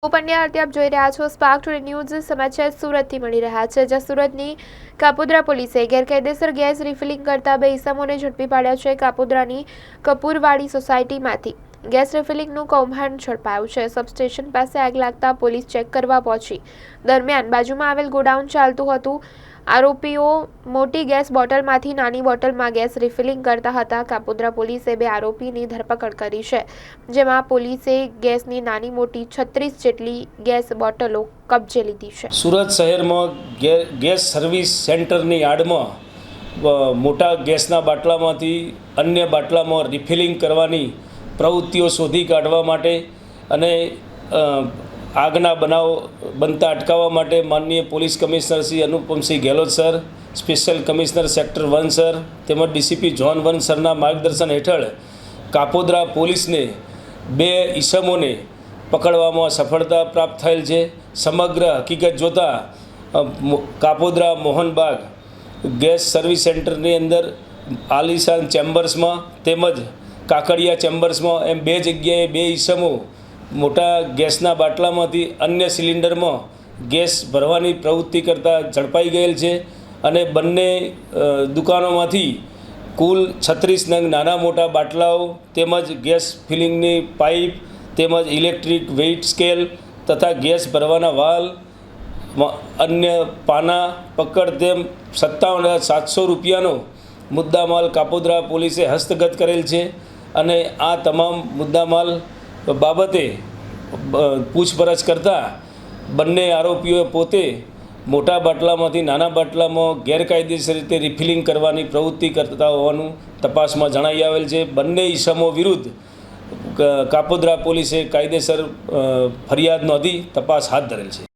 પંડ્યા આપ જોઈ રહ્યા છો સ્પાર્ક ટુડે ન્યૂઝ સમાચાર સુરતથી મળી રહ્યા છે જ્યાં સુરતની કાપોદ્રા પોલીસે ગેરકાયદેસર ગેસ રિફિલિંગ કરતા બે ઇસમોને ઝડપી પાડ્યા છે। કાપોદ્રાની કપૂરવાડી સોસાયટીમાંથી ગેસ રિફિલિંગનું કૌભાંડ ઝડપાયું છે। સબસ્ટેશન પાસે આગ લાગતા પોલીસ ચેક કરવા પહોંચી દરમિયાન બાજુમાં આવેલ ગોડાઉન ચાલતું હતું। આરોપીઓ મોટી ગેસ બોટલમાંથી નાની બોટલમાં ગેસ રિફિલિંગ કરતા હતા। કાપોદ્રા પોલીસે બે આરોપીની ધરપકડ કરી છે, જેમાં પોલીસે ગેસની નાની મોટી 36 જેટલી ગેસ બોટલો કબજે લીધી છે। સુરત શહેરમાં ગેસ સર્વિસ સેન્ટરની આડમાં મોટા ગેસના બાટલામાંથી અન્ય બાટલામાં રિફિલિંગ કરવાની પ્રવૃત્તિઓ શોધી કાઢવા માટે અને આગના બનાવ બનતા અટકાવવા માટે માનનીય police commissioner Shri Anupamsinh Gehlot sir, special commissioner sector 1 sir તેમજ ડીસીપી ઝોન 1 સરના માર્ગદર્શન હેઠળ કાપોદ્રા પોલીસને બે ઈસમોને પકડવામાં સફળતા પ્રાપ્ત થયેલ છે। સમગ્ર હકીકત જોતાં કાપોદ્રા મોહનબાગ ગેસ સર્વિસ સેન્ટરની અંદર આલિશાન ચેમ્બર્સમાં તેમજ કાકડિયા ચેમ્બર્સમાં એમ બે જગ્યાએ બે ઈસમો મોટા ગેસના બાટલામાંથી અન્ય સિલિન્ડરમાં ગેસ ભરવાની પ્રવૃત્તિ કરતાં ઝડપાઈ ગયેલ છે અને બંને દુકાનોમાંથી કુલ 36 નંગ નાના મોટા બાટલાઓ તેમજ ગેસ ફિલિંગની પાઇપ તેમજ ઇલેક્ટ્રિક વેઇટ સ્કેલ તથા ગેસ ભરવાના વાલ અન્ય પાના પકડ તેમ 57,700 રૂપિયાનો મુદ્દામાલ કાપોદ્રા પોલીસે હસ્તગત કરેલ છે અને આ તમામ મુદ્દામાલ બાબતે પૂછપરછ કરતાં બંને આરોપીઓએ પોતે મોટા બાટલામાંથી નાના બાટલામાં ગેરકાયદેસર રીતે રિફિલિંગ કરવાની પ્રવૃત્તિ કરતા હોવાનું તપાસમાં જણાઈ આવેલ છે। બંને ઈસમો વિરુદ્ધ કાપોદ્રા પોલીસે કાયદેસર ફરિયાદ નોંધી તપાસ હાથ ધરેલ છે।